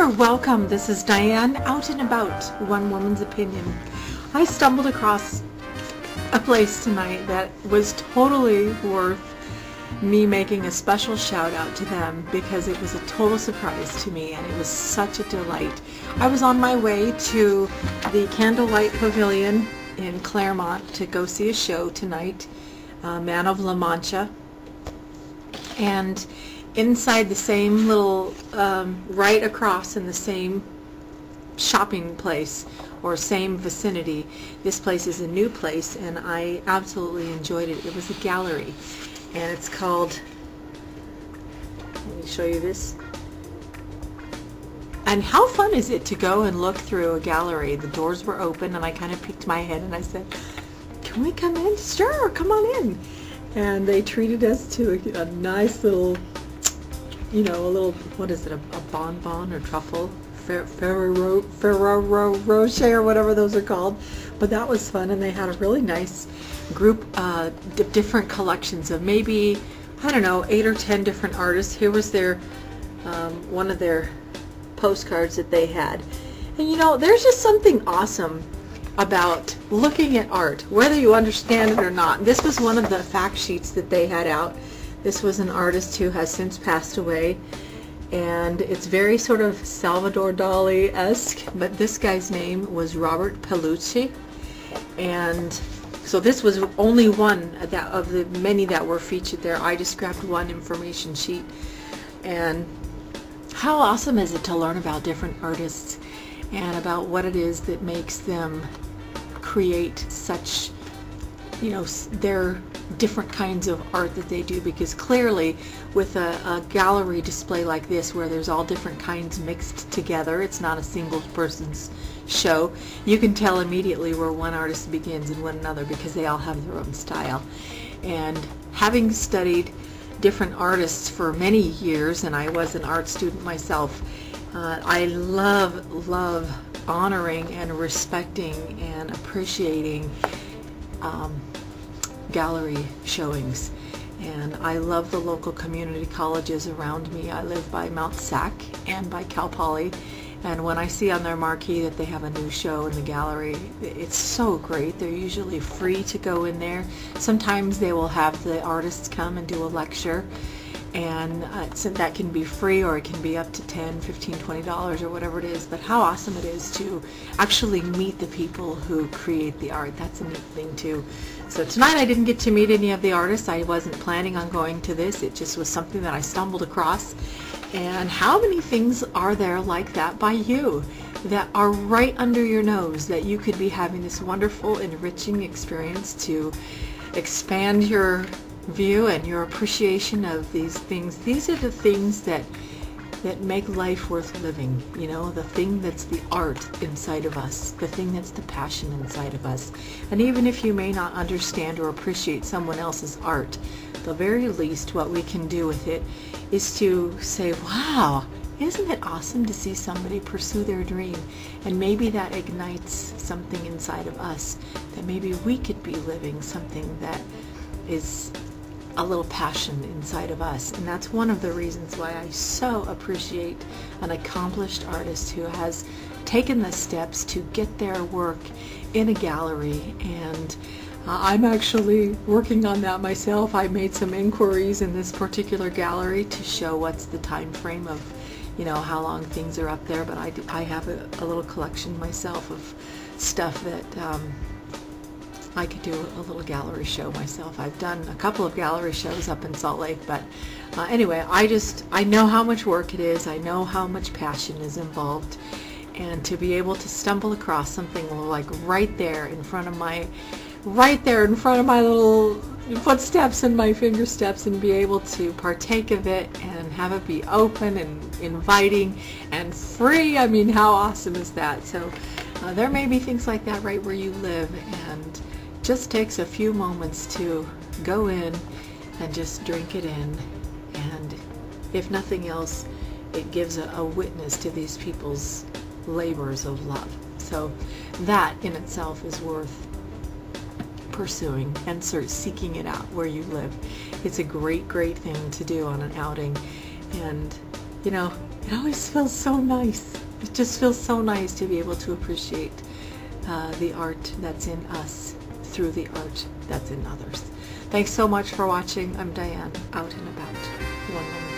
there, welcome. This is Diane, out and about, One Woman's Opinion. I stumbled across a place tonight that was totally worth me making a special shout out to them because it was a total surprise to me and it was such a delight. I was on my way to the Candlelight Pavilion in Claremont to go see a show tonight, Man of La Mancha, and inside the same little, right across in the same shopping place or same vicinity, this place is a new place and I absolutely enjoyed it. It was a gallery and it's called, let me show you this. And how fun is it to go and look through a gallery? The doors were open and I kind of peeked my head and I said, can we come in? Sure, come on in. And they treated us to a nice little, you know, a little, what is it, a bonbon or truffle, Ferrero Rocher or whatever those are called. But that was fun, and they had a really nice group, different collections of maybe, I don't know, 8 or 10 different artists. Here was their, one of their postcards that they had. And you know, there's just something awesome about looking at art, whether you understand it or not. This was one of the fact sheets that they had out. This was an artist who has since passed away, and it's very sort of Salvador Dali-esque, but this guy's name was Robert Pellucci, and so this was only one of the many that were featured there. I just grabbed one information sheet. And how awesome is it to learn about different artists and about what it is that makes them create such, you know, their different kinds of art that they do, because clearly with a gallery display like this where there's all different kinds mixed together, it's not a single person's show, you can tell immediately where one artist begins and one another because they all have their own style. And having studied different artists for many years, and I was an art student myself, I love honoring and respecting and appreciating gallery showings. And I love the local community colleges around me. I live by Mount Sac and by Cal Poly, and when I see on their marquee that they have a new show in the gallery, it's so great. They're usually free to go in there. Sometimes they will have the artists come and do a lecture, and so that can be free or it can be up to $10, $15, $20 or whatever it is. But how awesome it is to actually meet the people who create the art. That's a neat thing too. So tonight I didn't get to meet any of the artists. I wasn't planning on going to this. It just was something that I stumbled across. And how many things are there like that by you that are right under your nose, that you could be having this wonderful, enriching experience to expand your view and your appreciation of these things. These are the things that make life worth living, you know, the thing that's the art inside of us, the thing that's the passion inside of us. And even if you may not understand or appreciate someone else's art, the very least what we can do with it is to say, wow, isn't it awesome to see somebody pursue their dream? And maybe that ignites something inside of us, that maybe we could be living something that is a little passion inside of us. And that's one of the reasons why I so appreciate an accomplished artist who has taken the steps to get their work in a gallery. And I'm actually working on that myself. I made some inquiries in this particular gallery to show what's the time frame of, you know, how long things are up there. But I have a little collection myself of stuff that I could do a little gallery show myself. I've done a couple of gallery shows up in Salt Lake, but anyway, I know how much work it is. I know how much passion is involved, and to be able to stumble across something like right there in front of my little footsteps and my finger steps, and be able to partake of it and have it be open and inviting and free. I mean, how awesome is that? So there may be things like that right where you live, and just takes a few moments to go in and just drink it in, and if nothing else, it gives a witness to these people's labors of love. So that in itself is worth pursuing and seeking it out where you live. It's a great thing to do on an outing. And you know, It always feels so nice. It just feels so nice to be able to appreciate the art that's in us through the art that's in others. Thanks so much for watching. I'm Diane, out and about. One moment.